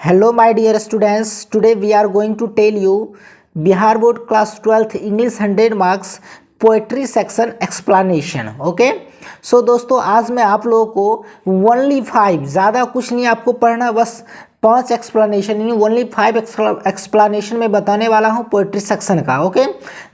Hello my dear students, today we are going to tell you Bihar Board class 12th English 100 marks poetry section explanation. Okay so दोस्तों, आज मैं आप लोगों को only 5, ज़्यादा कुछ नहीं आपको पढ़ना, बस 5 एक्सप्लेनेशन यानी ओनली 5 एक्सप्लेनेशन में बताने वाला हूँ पोएट्री सेक्शन का। ओके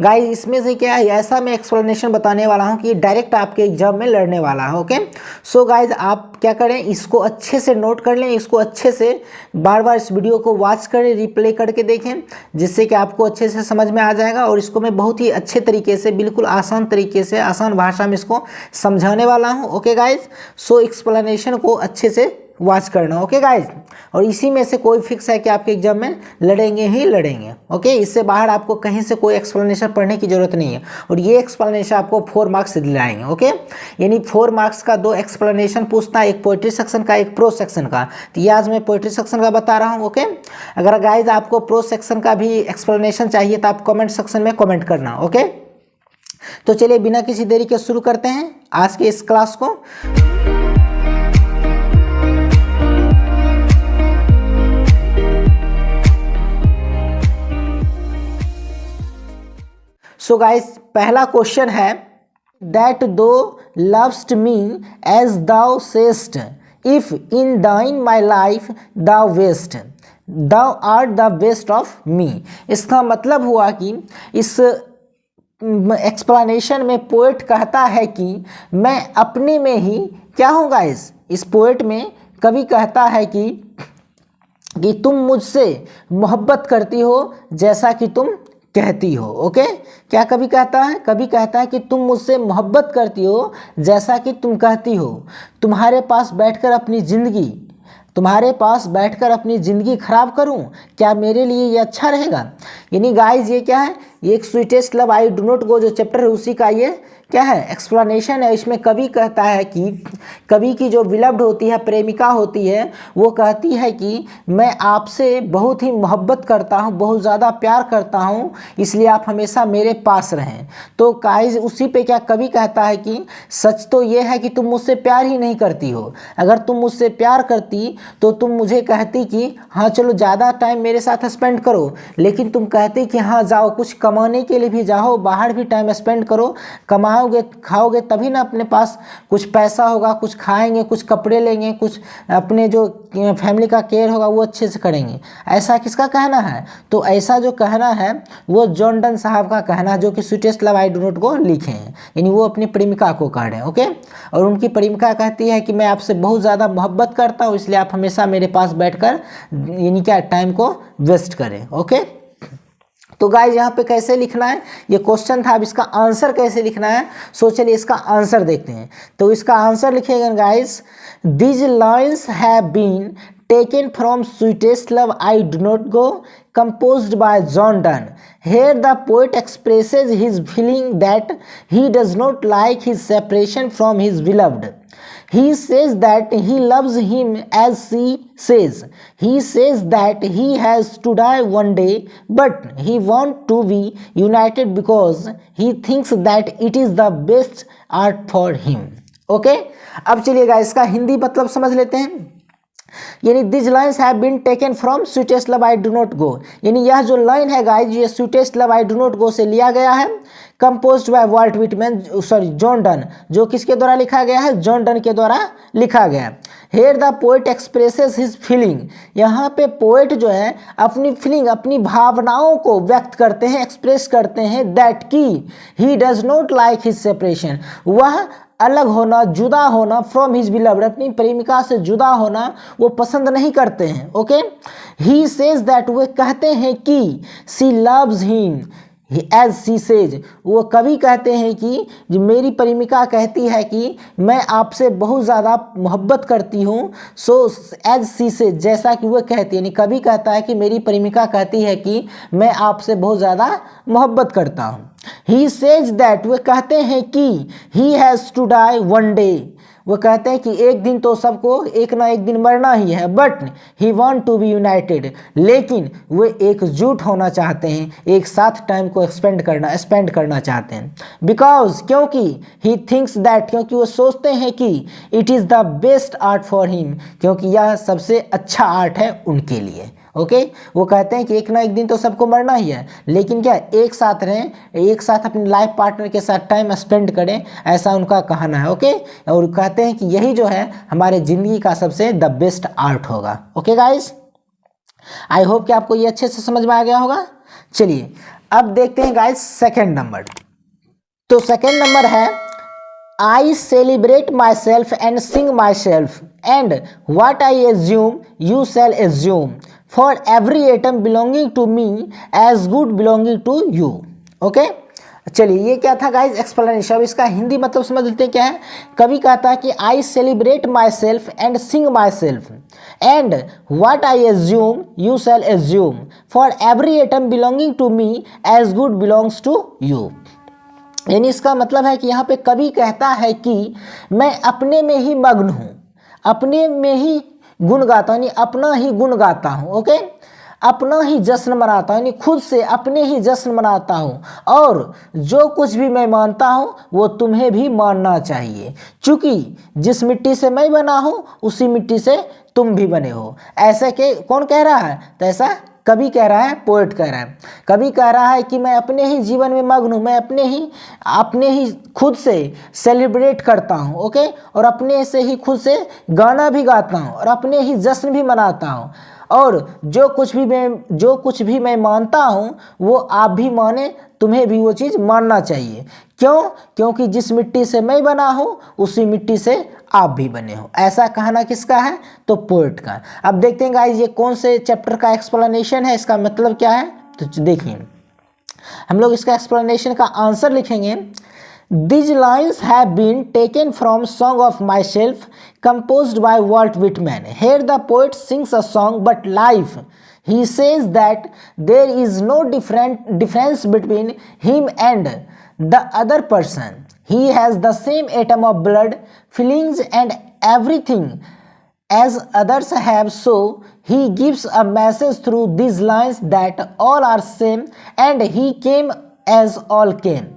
गाइस, इसमें से क्या है, ऐसा मैं एक्सप्लेनेशन बताने वाला हूँ कि डायरेक्ट आपके एग्जाम में लड़ने वाला है। ओके सो गाइस, आप क्या करें, इसको अच्छे से नोट कर लें, इसको अच्छे से बार बार इस वीडियो को वॉच करें, रिप्ले करके देखें, जिससे कि आपको अच्छे से समझ में आ जाएगा। और इसको मैं बहुत ही अच्छे तरीके से, बिल्कुल आसान तरीके से, आसान भाषा में इसको समझाने वाला हूँ। ओके गाइज, सो एक्सप्लेनेशन को अच्छे से वॉच करना। ओके गाइज, और इसी में से कोई फिक्स है कि आपके एग्जाम में लड़ेंगे ही लड़ेंगे। ओके, इससे बाहर आपको कहीं से कोई एक्सप्लेनेशन पढ़ने की जरूरत नहीं है, और ये एक्सप्लेनेशन आपको 4 मार्क्स दिलाएंगे। ओके, यानी 4 मार्क्स का 2 एक्सप्लेनेशन पूछता है, एक पोएट्री सेक्शन का, एक प्रोज सेक्शन का। तो ये आज मैं पोएट्री सेक्शन का बता रहा हूँ। ओके, अगर गाइज आपको प्रोज सेक्शन का भी एक्सप्लेनेशन चाहिए तो आप कमेंट सेक्शन में कमेंट करना। ओके, तो चलिए बिना किसी देरी के शुरू करते हैं आज के इस क्लास को। सो गाइस, पहला क्वेश्चन है that thou lovest me as thou sayest, if in thine my life thou wast, thou are the best of me. इसका मतलब हुआ कि इस एक्सप्लेनेशन में पोएट कहता है कि मैं अपने में ही क्या हूँ गाइस। इस पोएट में कवि कहता है कि तुम मुझसे मोहब्बत करती हो जैसा कि तुम कहती हो। ओके, क्या कवि कहता है? कवि कहता है कि तुम मुझसे मोहब्बत करती हो जैसा कि तुम कहती हो। तुम्हारे पास बैठकर अपनी ज़िंदगी खराब करूं, क्या मेरे लिए ये अच्छा रहेगा? यानी गाइस, ये क्या है, ये एक sweetest love I do not गो जो चैप्टर है उसी का ये क्या है, एक्सप्लेनेशन है। इसमें कवि कहता है कि कवि की जो विलव्ड होती है, प्रेमिका होती है, वो कहती है कि मैं आपसे बहुत ही मोहब्बत करता हूँ, बहुत ज़्यादा प्यार करता हूँ, इसलिए आप हमेशा मेरे पास रहें। तो गाइस, उसी पे क्या कवि कहता है कि सच तो ये है कि तुम मुझसे प्यार ही नहीं करती हो। अगर तुम मुझसे प्यार करती तो तुम मुझे कहती कि हाँ चलो ज़्यादा टाइम मेरे साथ स्पेंड करो, लेकिन तुम कहती कि हाँ जाओ, कुछ कमाने के लिए भी जाओ, बाहर भी टाइम स्पेंड करो, कमाओगे खाओगे तभी ना अपने पास कुछ पैसा होगा, कुछ खाएंगे, कुछ कपड़े लेंगे, कुछ अपने जो फैमिली का केयर होगा वो अच्छे से करेंगे। ऐसा किसका कहना है? तो ऐसा जो कहना है वो जॉन डन साहब का कहना है, जो कि sweetest love I do not को लिखे हैं, यानी वो अपनी प्रेमिका को कह रहे हैं। ओके, और उनकी प्रेमिका कहती है कि मैं आपसे बहुत ज़्यादा मोहब्बत करता हूँ, इसलिए आप हमेशा मेरे पास बैठकर यानी क्या टाइम को वेस्ट करें। ओके, तो गाइज यहाँ पे कैसे लिखना है, ये क्वेश्चन था, अब इसका आंसर कैसे लिखना है, सो चलिए इसका आंसर देखते हैं। तो इसका आंसर लिखिएगा guys, these lines have been taken from sweetest love I do not go, composed by John Donne. Here the poet expresses his feeling that he does not like his separation from his beloved. He says that he loves him as she says. He says that he has to die one day, but he wants to be united because he thinks that it is the best art for him. Okay? अब चलिएगा इसका हिंदी मतलब समझ लेते हैं। यानी this lines have been taken from sweetest love I do not go, यानी यह जो लाइन है गाइज, ये sweetest love I do not go से लिया गया है। Composed by Walt Whitman, John Donne, जो किसके द्वारा लिखा गया है? जॉन डन के द्वारा लिखा गया। Here the poet expresses his feeling, यहाँ पे पोएट जो है अपनी फीलिंग, अपनी भावनाओं को व्यक्त करते हैं, एक्सप्रेस करते हैं, दैट की he does not like his separation, वह अलग होना, जुदा होना, फ्रॉम हिज बिलव्ड, अपनी प्रेमिका से जुदा होना वो पसंद नहीं करते हैं। ओके, ही सेज दैट, वे कहते हैं कि she loves him as she says, वो कवि कहते हैं कि जो मेरी प्रेमिका कहती है कि मैं आपसे बहुत ज़्यादा मोहब्बत करती हूँ, सो एज सी सेज, जैसा कि वह कहती है, यानी कवि कहता है कि मेरी प्रेमिका कहती है कि मैं आपसे बहुत ज़्यादा मोहब्बत करता हूँ। ही सेज दैट, वे कहते हैं कि he has to die one day, वो कहते हैं कि एक दिन तो सबको एक ना एक दिन मरना ही है, but he want to be united, लेकिन वे एकजुट होना चाहते हैं, एक साथ टाइम को स्पेंड करना चाहते हैं। बिकॉज क्योंकि ही थिंक्स दैट, क्योंकि वो सोचते हैं कि it is the best art for him, क्योंकि यह सबसे अच्छा आर्ट है उनके लिए। ओके वो कहते हैं कि एक ना एक दिन तो सबको मरना ही है, लेकिन क्या एक साथ रहें, एक साथ अपने लाइफ पार्टनर के साथ टाइम स्पेंड करें, ऐसा उनका कहना है। ओके और कहते हैं कि यही जो है हमारे ज़िंदगी का सबसे द बेस्ट आर्ट होगा। ओके गाइस, आई होप कि आपको ये अच्छे से समझ में आ गया होगा। चलिए अब देखते हैं गाइस सेकेंड नंबर। तो सेकेंड नंबर है I celebrate myself and sing myself, and what I assume you shall assume, for every atom belonging to me as good belonging to you। Okay चलिए ये क्या था गाइज एक्सप्लेनेशन। अब इसका हिंदी मतलब समझ लेते हैं क्या है। कवि कहता है कि I celebrate my self and sing my self, and what I assume you shall assume, for every atom belonging to me as good belongs to you. यानी इसका मतलब है कि यहाँ पे कवि कहता है कि मैं अपने में ही मग्न हूँ, अपने में ही गुण गाता हूँ, यानी अपना ही गुण गाता हूँ। ओके अपना ही जश्न मनाता हूँ, यानी खुद से अपने ही जश्न मनाता हूँ, और जो कुछ भी मैं मानता हूँ वो तुम्हें भी मानना चाहिए, क्योंकि जिस मिट्टी से मैं बना हूँ उसी मिट्टी से तुम भी बने हो। ऐसे के कौन कह रहा है? तो ऐसा कवि कह रहा है, पोएट कह रहा है। कवि कह रहा है कि मैं अपने ही जीवन में मग्न हूँ, मैं अपने ही खुद से सेलिब्रेट करता हूँ। ओके और अपने से ही खुद से गाना भी गाता हूँ और अपने ही जश्न भी मनाता हूँ, और जो कुछ भी मैं मानता हूँ वो आप भी माने, तुम्हें भी वो चीज़ मानना चाहिए। क्यों? क्योंकि जिस मिट्टी से मैं बना हूँ उसी मिट्टी से आप भी बने हो। ऐसा कहना किसका है? तो पोएट का। अब देखते हैं गाइस ये कौन से चैप्टर का एक्सप्लेनेशन है, इसका मतलब क्या है। तो देखिए हम लोग इसका एक्सप्लेनेशन का आंसर लिखेंगे। These lines have been taken from Song of Myself, composed by Walt Whitman. Here the poet sings a song but live. He says that there is no difference between him and the other person. He has the same atom of blood, feelings and everything as others have, so he gives a message through these lines that all are same and he came as all came.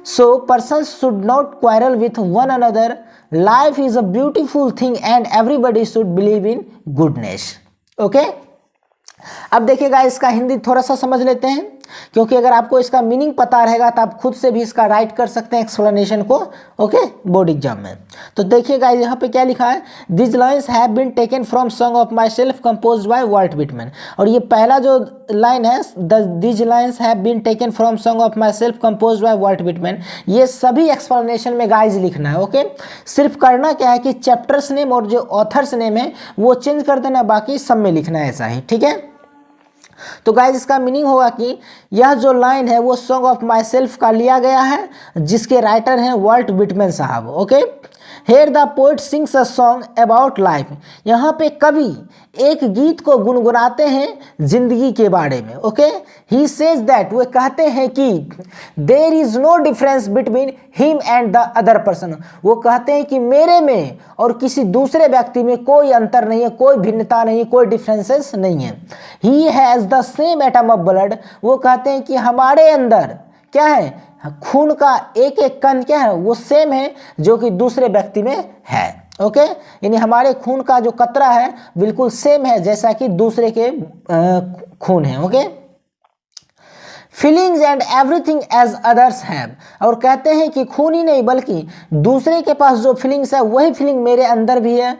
So persons should not quarrel with one another. Life is a beautiful thing and everybody should believe in goodness. Okay? अब देखिएगा इसका हिंदी थोड़ा सा समझ लेते हैं, क्योंकि अगर आपको इसका मीनिंग पता रहेगा तो आप खुद से भी इसका राइट कर सकते हैं एक्सप्लेनेशन को। ओके बोर्ड एग्जाम में। तो देखिएगा यहाँ पे क्या लिखा है, this lines have been taken from song of my self composed by Walt Whitman. और ये पहला जो लाइन है, this lines have been taken from song of my self composed by Walt Whitman, ये सभी एक्सप्लेनेशन में गाइज लिखना है। ओके सिर्फ करना क्या है कि चैप्टर्स नेम और जो ऑथर्स नेम है वो चेंज कर देना, बाकी सब में लिखना है ऐसा ही। ठीक है तो गाइज इसका मीनिंग होगा कि यह जो लाइन है वो सॉन्ग ऑफ माई सेल्फ का लिया गया है, जिसके राइटर हैं वाल्ट विटमैन साहब। Okay here the poet sings a song about life, यहाँ पे कवि एक गीत को गुनगुनाते हैं जिंदगी के बारे में। ओके ही सेज दैट, वे कहते हैं कि there is no difference between him and the other person, वो कहते हैं कि मेरे में और किसी दूसरे व्यक्ति में कोई अंतर नहीं है, कोई भिन्नता नहीं, कोई डिफरेंसेस नहीं है। He has the same atom of blood, वो कहते हैं कि हमारे अंदर क्या है, खून का एक एक कण क्या है वो सेम है जो कि दूसरे व्यक्ति में है। ओके यानी हमारे खून का जो कतरा है बिल्कुल सेम है जैसा कि दूसरे के खून है। Okay feelings and everything as others have, और कहते हैं कि खून ही नहीं बल्कि दूसरे के पास जो फीलिंग्स है वही फीलिंग मेरे अंदर भी है।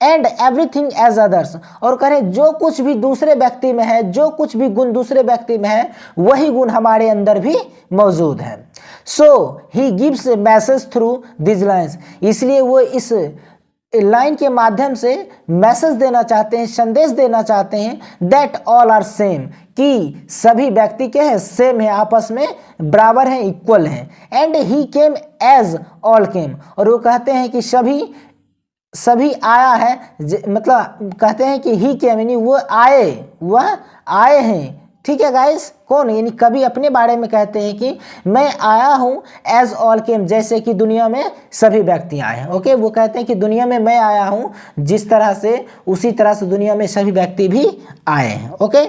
एंड एवरीथिंग एज अदर्स, और करें जो कुछ भी दूसरे व्यक्ति में है, जो कुछ भी गुण दूसरे व्यक्ति में है वही गुण हमारे अंदर भी मौजूद है। So he gives message through this lines, इसलिए वो इस लाइन के माध्यम से मैसेज देना चाहते हैं, संदेश देना चाहते हैं दैट ऑल आर सेम, कि सभी व्यक्ति के हैं सेम है, आपस में बराबर हैं, इक्वल हैं। And he came as all came, और वो कहते हैं कि सभी आया है, मतलब कहते हैं कि ही केम यानी वह आए हैं। ठीक है गाइस, कौन, यानी कवि अपने बारे में कहते हैं कि मैं आया हूँ एज ऑल केम, जैसे कि दुनिया में सभी व्यक्ति आए हैं। ओके, वो कहते हैं कि दुनिया में मैं आया हूँ जिस तरह से, उसी तरह से दुनिया में सभी व्यक्ति भी आए हैं। Okay,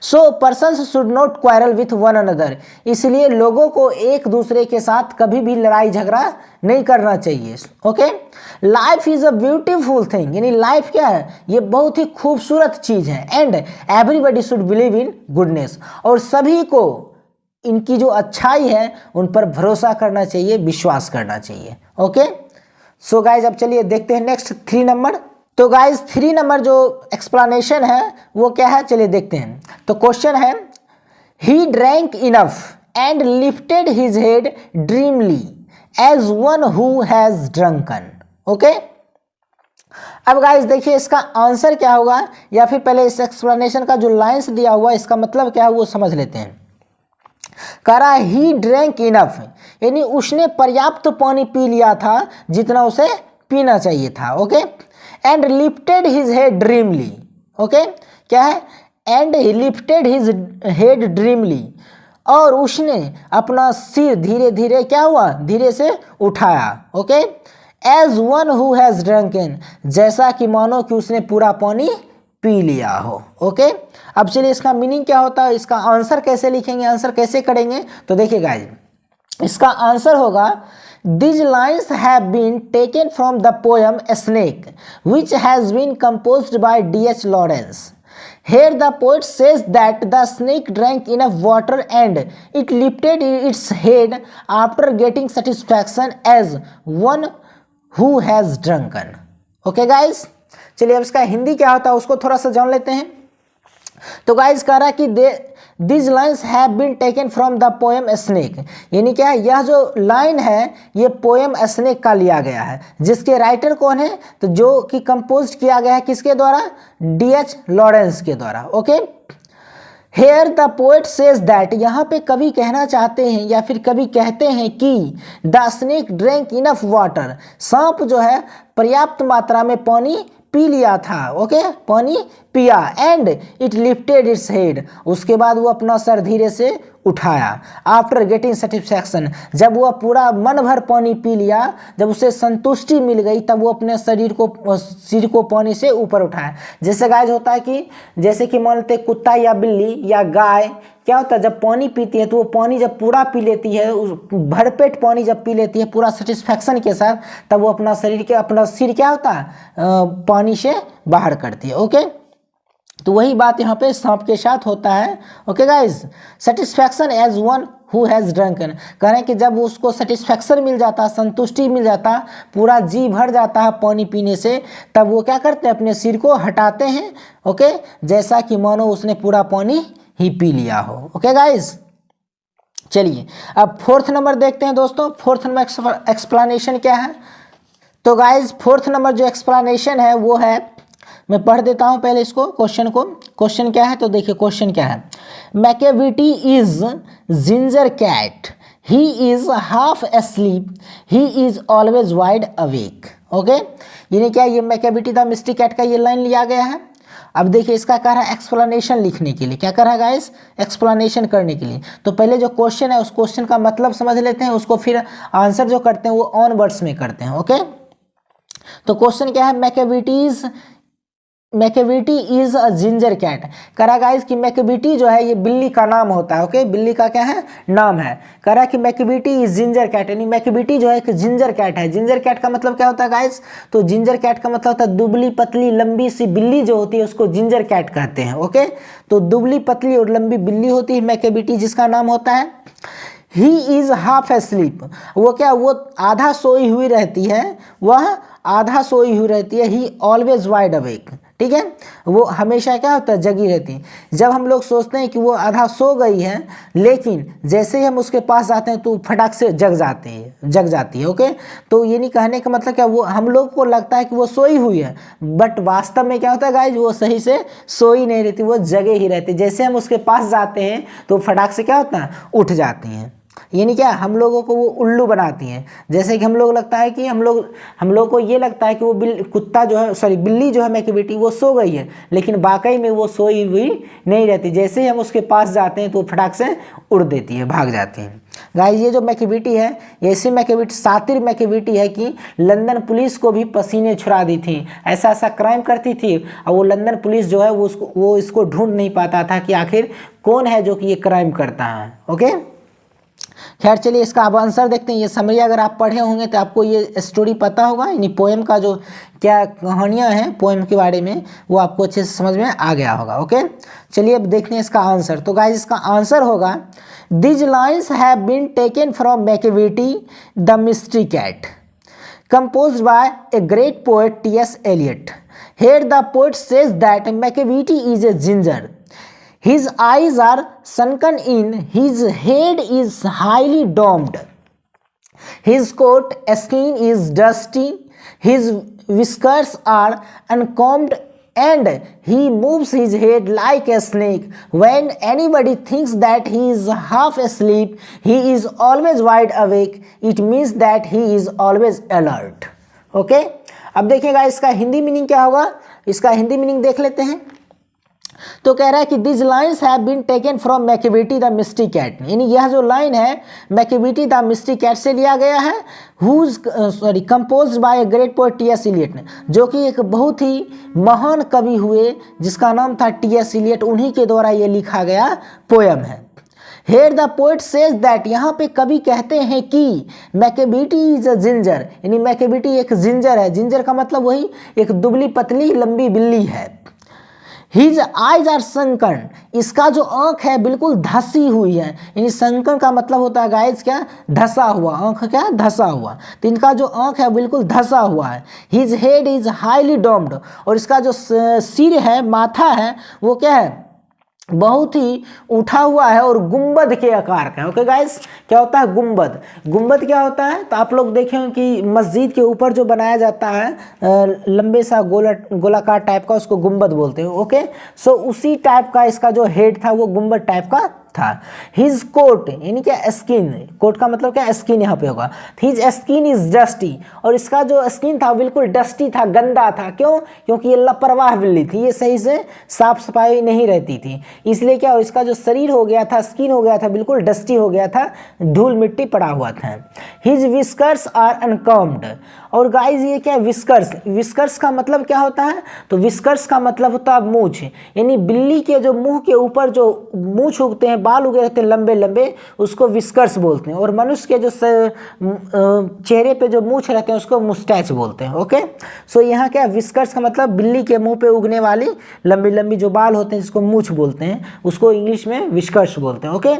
so persons should not quarrel with one another, इसलिए लोगों को एक दूसरे के साथ कभी भी लड़ाई झगड़ा नहीं करना चाहिए। Okay, life is a beautiful thing, यानी लाइफ क्या है, ये बहुत ही खूबसूरत चीज है। And everybody should believe in goodness, और सभी को इनकी जो अच्छाई है उन पर भरोसा करना चाहिए, विश्वास करना चाहिए। ओके, सो गाइज अब चलिए देखते हैं नेक्स्ट 3 नंबर। तो गाइज 3 नंबर जो एक्सप्लेनेशन है वो क्या है, चलिए देखते हैं। तो क्वेश्चन है, he drank enough and lifted his head dreamily as one who has drunken. Okay, अब गाइज देखिए इसका आंसर क्या होगा, या फिर पहले इस एक्सप्लेनेशन का जो लाइंस दिया हुआ इसका मतलब क्या है वो समझ लेते हैं। कह रहा है ही ड्रैंक इनफ, यानी उसने पर्याप्त पानी पी लिया था जितना उसे पीना चाहिए था। Okay, and lifted his head dreamily. Okay, क्या है, and he lifted his head dreamily, और उसने अपना सिर धीरे धीरे क्या हुआ, धीरे से उठाया। Okay, as one who has drunken, जैसा कि मानो कि उसने पूरा पानी पी लिया हो। ओके, अब चलिए इसका मीनिंग क्या होता है, इसका आंसर कैसे लिखेंगे, आंसर कैसे करेंगे। तो देखिए गाइस, इसका आंसर होगा, these lines have been taken from the poem Snake, which has been composed by D.H. Lawrence. Here the poet says that the snake drank enough water and it lifted its head after getting satisfaction as one who has drunken. Okay guys, चलिए अब इसका हिंदी क्या होता है उसको थोड़ा सा जान लेते हैं। तो गाइस कह रहा है कि this lines have been taken from the poem snake, यानी क्या, यह जो लाइन है ये पोएम स्नेक का लिया गया है, जिसके राइटर कौन है, तो जो कि कंपोज किया गया है किसके द्वारा, D.H. लॉरेंस के द्वारा। Okay, here the poet says that, यहाँ पे कवि कहना चाहते हैं या फिर कवि कहते हैं कि the snake drank enough water, सांप जो है पर्याप्त मात्रा में पानी पी लिया था। ओके, पानी पिया, and it lifted its head, उसके बाद वो अपना सर धीरे से उठाया। आफ्टर गेटिंग सेटिस्फैक्शन, जब वो पूरा मन भर पानी पी लिया, जब उसे संतुष्टि मिल गई, तब वो अपने सिर को पानी से ऊपर उठाया। जैसे गाइस होता है कि जैसे कि मान लेते कुत्ता या बिल्ली या गाय, क्या होता है जब पानी पीती है तो वो पानी जब पूरा पी लेती है, उस भरपेट पानी जब पी लेती है पूरा सेटिस्फैक्शन के साथ, तब वो अपना सिर क्या होता है, पानी से बाहर करती है। ओके, तो वही बात यहाँ पे सांप के साथ होता है। Okay guys, satisfaction as one who has drunken, कह रहे हैं कि जब उसको सेटिस्फैक्शन मिल जाता, संतुष्टि मिल जाता, पूरा जी भर जाता है पानी पीने से, तब वो क्या करते हैं, अपने सिर को हटाते हैं। ओके, जैसा कि मानो उसने पूरा पानी ही पी लिया हो। ओके गाइज, चलिए अब 4th नंबर देखते हैं दोस्तों। 4th नंबर एक्सप्लेनेशन क्या है। तो गाइज 4th नंबर जो एक्सप्लेनेशन है वो है, मैं पढ़ देता हूं पहले इसको, क्वेश्चन को। क्वेश्चन क्या है, तो देखिए क्वेश्चन क्या है, Macavity is ginger cat, he is half asleep, he is always wide awake. Okay, यानी क्या, ये मैकेविटी द मिस्ट्री कैट का ये लाइन लिया गया है। अब देखिए इसका कह रहा है एक्सप्लेनेशन लिखने के लिए, क्या कर रहा है गाइस, एक्सप्लेनेशन करने के लिए। तो पहले जो क्वेश्चन है उस क्वेश्चन का मतलब समझ लेते हैं, उसको फिर आंसर जो करते हैं वो ऑन वर्ड्स में करते हैं। ओके, तो क्वेश्चन क्या है, Macavity is a ginger cat. करा गाइस कि मैकेविटी जो है ये बिल्ली का नाम होता है। ओके, बिल्ली का क्या है, नाम है। करा कि मैकेविटी इज जिंजर कैट, यानी मैकेविटी जो है एक जिंजर कैट है। जिंजर कैट का मतलब क्या होता है गाइस, तो जिंजर कैट का मतलब होता है दुबली पतली लंबी सी बिल्ली जो होती है उसको जिंजर कैट कहते हैं। ओके, तो दुबली पतली और लंबी बिल्ली होती है मैकेविटी, जिसका नाम होता है। ही इज हाफ एस्लीप, वो क्या, वो आधा सोई हुई रहती है, वह आधा सोई हुई रहती है। ही ऑलवेज वाइड अवेक, ठीक है, वो हमेशा क्या होता है, जगी रहती है। जब हम लोग सोचते हैं कि वो आधा सो गई है, लेकिन जैसे ही हम उसके पास जाते हैं तो फटाक से जग जाती है। ओके, तो ये नहीं कहने का मतलब क्या, वो हम लोग को लगता है कि वो सोई हुई है, बट वास्तव में क्या होता है गाइज, वो सही से सोई नहीं रहती, वो जगे ही रहती। जैसे हम उसके पास जाते हैं तो फटाक से क्या होता है, उठ जाती हैं। यानी क्या, हम लोगों को वो उल्लू बनाती हैं। जैसे कि हम लोग लगता है कि हम लोग को ये लगता है कि वो कुत्ता जो है, सॉरी बिल्ली जो है मैकी बेटी, वो सो गई है, लेकिन वाकई में वो सोई हुई नहीं रहती। जैसे ही हम उसके पास जाते हैं तो वो फटाक से उड़ देती है, भाग जाती है। गाइस ये जो मैकी बेटी है, ये ऐसी मैकी बेटी, सातिर मैकी बेटी है कि लंदन पुलिस को भी पसीने छुड़ा दी थी। ऐसा ऐसा क्राइम करती थी और वो लंदन पुलिस जो है वो इसको ढूंढ नहीं पाता था कि आखिर कौन है जो कि ये क्राइम करता है। ओके, खैर चलिए इसका अब आंसर देखते हैं। ये समरी अगर आप पढ़े होंगे तो आपको ये स्टोरी पता होगा, यानी पोएम का जो क्या कहानियाँ हैं पोएम के बारे में, वो आपको अच्छे से समझ में आ गया होगा। ओके, चलिए अब देखते हैं इसका आंसर। तो गाइस इसका आंसर होगा, these lines have been taken from Macavity the mystery cat, composed by a great poet T.S. Eliot. Here the poet says that Machiavelli is a ginger. His eyes are sunken in, his head is highly domed, his coat skin is dusty, his whiskers are uncombed, and he moves his head like a snake. When anybody thinks that he is half asleep, he is always wide awake. It means that he is always alert. Okay, अब देखिएगा इसका Hindi meaning क्या होगा। इसका Hindi meaning देख लेते हैं। तो कह रहा है कि this lines have been taken from Macavity the mystery cat, यानी यह जो लाइन है मैकियावेली द मिस्ट्री कैट से लिया गया है, composed by a great poet T S. Eliot, जो कि एक बहुत ही महान कवि हुए जिसका नाम था टी.एस. इलियट, उन्हीं के द्वारा ये लिखा गया पोएम है। Here the poet says that, यहाँ पे कवि कहते हैं कि मैकियावेली इज अ जिंजर, यानी मैकियावेली एक जिंजर है। जिंजर का मतलब वही एक दुबली पतली लंबी बिल्ली है। हिज आइज आर संकन, इसका जो आंख है बिल्कुल धसी हुई है, यानी संकन का मतलब होता है गाइज क्या, धसा हुआ, आंख क्या, धसा हुआ। तो इनका जो आंख है बिल्कुल धसा हुआ है। His head is highly doomed, और इसका जो सिर है, माथा है, वो क्या है, बहुत ही उठा हुआ है और गुंबद के आकार का है। ओके गाइस, क्या होता है गुंबद? गुंबद क्या होता है? तो आप लोग देखें कि मस्जिद के ऊपर जो बनाया जाता है लंबे सा गोलाकार टाइप का, उसको गुंबद बोलते हैं। ओके, सो उसी टाइप का इसका जो हेड था वो गुंबद टाइप का था। हिज कोट यानी क्या, स्किन, कोट का मतलब क्या, स्किन यहाँ पे होगा। हिज स्किन इज डस्टी, और इसका जो स्किन था बिल्कुल डस्टी था, गंदा था। क्यों? क्योंकि ये लापरवाह बिल्ली थी, ये सही से साफ सफाई नहीं रहती थी, इसलिए क्या, इसका जो शरीर हो गया था, स्किन हो गया था, बिल्कुल डस्टी हो गया था, धूल मिट्टी पड़ा हुआ था। हिज विस्कर्स आर अनकॉम्ड, और गाइज ये क्या, विस्कर्स, विस्कर्स का मतलब क्या होता है? तो विस्कर्स का मतलब होता है मूछ, यानी बिल्ली के जो मुंह के ऊपर जो मूछ उगते हैं, बाल उगे रहते हैं लंबे लंबे, उसको विस्कर्स बोलते हैं। और मनुष्य के जो चेहरे पे जो मूछ रहते हैं उसको मुस्टैच बोलते हैं। ओके, सो यहाँ क्या, विस्कर्स का मतलब बिल्ली के मुंह पे उगने वाली लंबी लंबी जो बाल होते हैं जिसको मूछ बोलते हैं, उसको इंग्लिश में विस्कर्स बोलते हैं। ओके,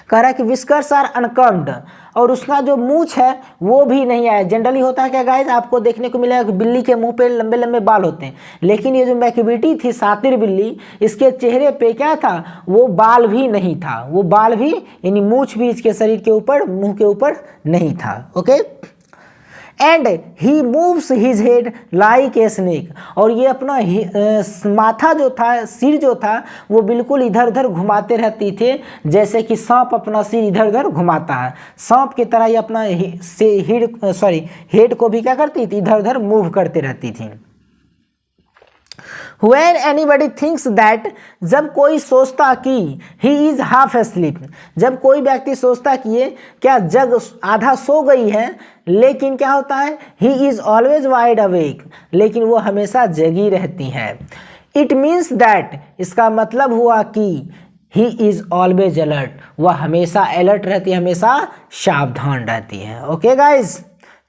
कह रहा है कि विस्कर्स आर अनकम्ड, और उसका जो मूछ है वो भी नहीं आया। जनरली होता है क्या गाइस, आपको देखने को मिलेगा कि बिल्ली के मुंह पे लंबे लंबे बाल होते हैं, लेकिन ये जो मैकियावेली थी, सातिर बिल्ली, इसके चेहरे पे क्या था, वो बाल भी नहीं था, वो बाल भी यानी मूछ भी इसके शरीर के ऊपर, मुंह के ऊपर नहीं था। Okay, and he moves his head like a snake, और ये अपना माथा जो था, सिर जो था, वो बिल्कुल इधर उधर घुमाते रहती थे, जैसे कि सांप अपना सिर इधर उधर घुमाता है, सांप की तरह ये अपना हेड को भी क्या करती थी, इधर उधर मूव करते रहती थी। When anybody thinks that, जब कोई सोचता कि he is half asleep, जब कोई व्यक्ति सोचता कि ये क्या जग आधा सो गई है, लेकिन क्या होता है, he is always wide awake, लेकिन वो हमेशा जगी रहती है। It means that, इसका मतलब हुआ कि he is always alert, वह हमेशा अलर्ट रहती है, हमेशा सावधान रहती है। ओके गाइज,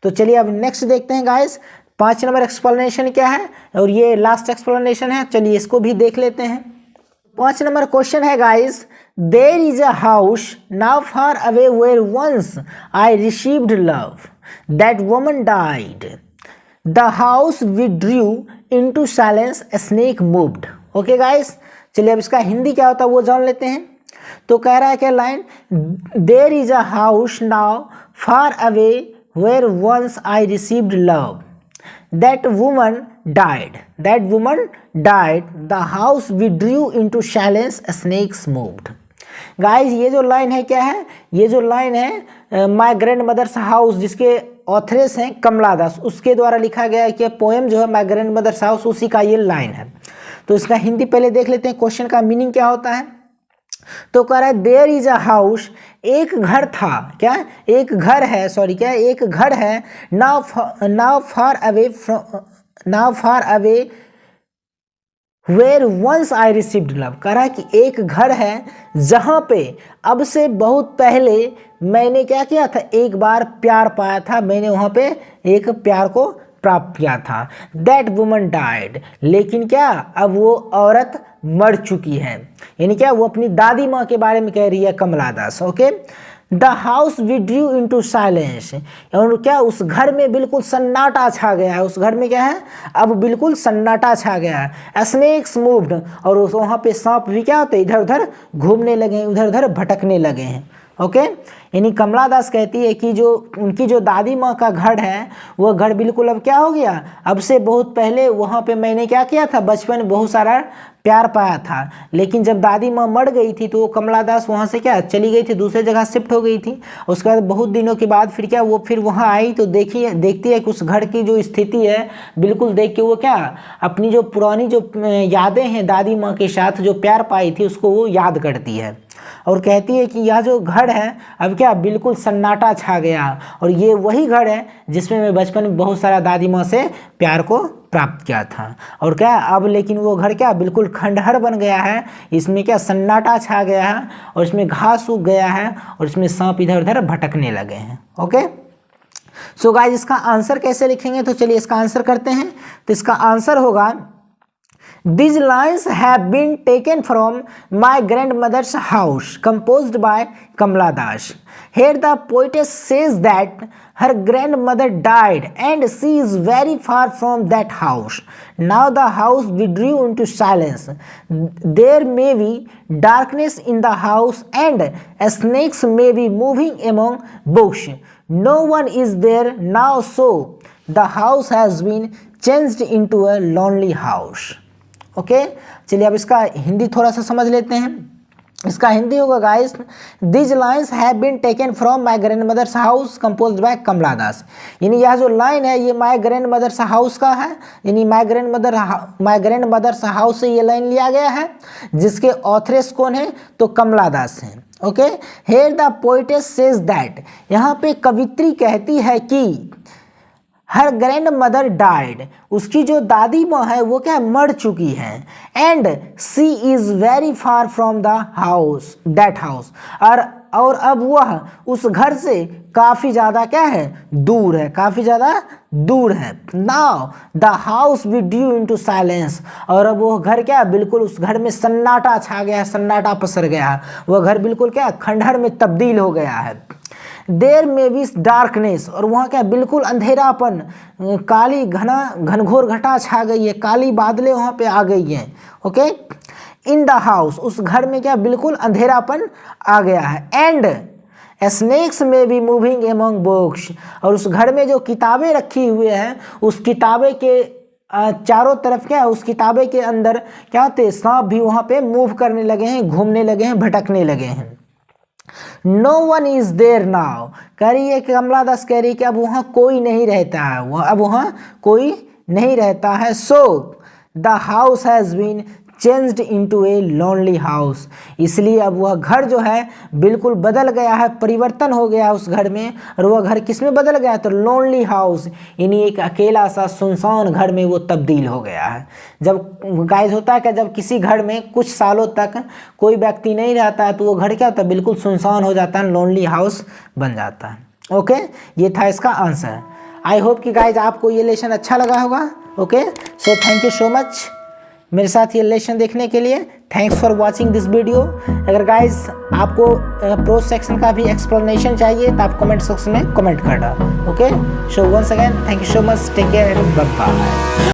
तो चलिए अब नेक्स्ट देखते हैं गाइज, 5 नंबर एक्सप्लेनेशन क्या है, और ये लास्ट एक्सप्लेनेशन है, चलिए इसको भी देख लेते हैं। 5 नंबर क्वेश्चन है guys, there is a house now far away where once I received love, that woman died, the house withdrew into silence, a snake moved. Okay guys, चलिए अब इसका हिंदी क्या होता है वो जान लेते हैं। तो कह रहा है क्या line, there is a house now far away where once I received love, that woman died, the house withdrew into silence, snakes moved। Guys ये जो लाइन है क्या है, ये जो लाइन है माय ग्रैंड मदर्स हाउस, जिसके ऑथरेस हैं कमला दास, उसके द्वारा लिखा गया है कि पोएम जो है माय ग्रैंड मदर्स हाउस, उसी का ये लाइन है। तो इसका हिंदी पहले देख लेते हैं, क्वेश्चन का मीनिंग क्या होता है। तो कह रहा है देयर इज अ हाउस, एक घर था, क्या एक घर है, सॉरी क्या एक घर है, now far away where once I received love. कह रहा है कि एक घर है जहाँ पे अब से बहुत पहले मैंने क्या किया था, एक बार प्यार पाया था, मैंने वहाँ पे एक प्यार को प्राप्त किया था। दैट वुमन डाइड, लेकिन क्या अब वो औरत मर चुकी है, यानी क्या वो अपनी दादी माँ के बारे में कह रही है Kamala Das. Okay, the house withdrew into silence, और क्या उस घर में बिल्कुल सन्नाटा छा गया है, उस घर में क्या है अब बिल्कुल सन्नाटा छा गया है। स्नेक्स मूव्ड, और वहाँ पे सांप भी क्या होते इधर उधर घूमने लगे हैं, उधर उधर भटकने लगे हैं। ओके, यानी कमला दास कहती है कि जो उनकी जो दादी माँ का घर है वो घर बिल्कुल अब क्या हो गया, अब से बहुत पहले वहाँ पे मैंने क्या किया था, बचपन में बहुत सारा प्यार पाया था, लेकिन जब दादी माँ मर गई थी तो वो कमला दास वहाँ से क्या चली गई थी, दूसरे जगह शिफ्ट हो गई थी। उसके बाद बहुत दिनों के बाद फिर क्या वो फिर वहाँ आई तो देखती है कि उस घर की जो स्थिति है बिल्कुल देख के वो क्या अपनी जो पुरानी जो यादें हैं दादी माँ के साथ जो प्यार पाई थी उसको वो याद करती है, और कहती है कि यह जो घर है अब क्या बिल्कुल सन्नाटा छा गया, और ये वही घर है जिसमें मैं बचपन में बहुत सारा दादी माँ से प्यार को प्राप्त किया था। और क्या अब लेकिन वो घर क्या बिल्कुल खंडहर बन गया है, इसमें क्या सन्नाटा छा गया है, और इसमें घास उग गया है, और इसमें सांप इधर उधर भटकने लगे हैं। ओके, सो गाइस इसका आंसर कैसे लिखेंगे, तो चलिए इसका आंसर करते हैं। तो इसका आंसर होगा These lines have been taken from my grandmother's house, composed by Kamala Das. Here the poetess says that her grandmother died and she is very far from that house. Now the house withdrew into silence. There may be darkness in the house and snakes may be moving among books. No one is there now, so the house has been changed into a lonely house. Okay, चलिए अब इसका हिंदी थोड़ा सा समझ लेते हैं। इसका हिंदी होगा guys, these lines have been taken from my grandmother's house composed by Kamala Das. यानी यह जो लाइन है ये माय ग्रैंड मदर्स हाउस का है, यानी माय ग्रैंड मदर्स हाउस से ये लाइन लिया गया है, जिसके ऑथरेस कौन है, तो कमला दास हैं। Okay, here the poetess says that, यहाँ पे कवित्री कहती है कि हर ग्रैंड मदर डाइड, उसकी जो दादी माँ है वो क्या मर चुकी है, and she is very far from the house that house, और अब वह उस घर से काफ़ी ज़्यादा क्या है दूर है, काफ़ी ज़्यादा दूर है। Now the house withdrew into silence, और अब वो घर क्या बिल्कुल उस घर में सन्नाटा छा गया है, सन्नाटा पसर गया है, वह घर बिल्कुल क्या खंडहर में तब्दील हो गया है। देर में भी डार्कनेस, और वहाँ क्या बिल्कुल अंधेरापन, काली घनघोर घटा छा गई है, काली बादलें वहाँ पे आ गई हैं। ओके, इन द हाउस, उस घर में क्या बिल्कुल अंधेरापन आ गया है। एंड स्नेक्स में भी मूविंग एमंग बुक्स, और उस घर में जो किताबें रखी हुए हैं उस किताबें के चारों तरफ क्या है, उस किताबें के अंदर क्या होते हैं सांप भी वहाँ पे मूव करने लगे हैं, घूमने लगे हैं, भटकने लगे हैं। No one is there now, कह रही है कि कमला दास कह रही है कि अब वहाँ कोई नहीं रहता है, अब वहाँ कोई नहीं रहता है। So the house has been changed into a lonely house, इसलिए अब वह घर जो है बिल्कुल बदल गया है, परिवर्तन हो गया उस घर में, और वह घर किस में बदल गया, तो लोनली हाउस, यानी एक अकेला सा सुनसान घर में वो तब्दील हो गया है। जब गाइस होता है कि जब किसी घर में कुछ सालों तक कोई व्यक्ति नहीं रहता है तो वो घर क्या होता है बिल्कुल सुनसान हो जाता है, लोनली हाउस बन जाता है। ओके, ये था इसका आंसर। आई होप कि गाइज आपको ये लेसन अच्छा लगा होगा। Okay, so thank you so much मेरे साथ ये लेसन देखने के लिए। Thanks for watching this video. अगर गाइज आपको प्रोज सेक्शन का भी एक्सप्लेनेशन चाहिए तो आप कमेंट सेक्शन में कमेंट करना। Okay, so once again thank you so much, take care, bye bye.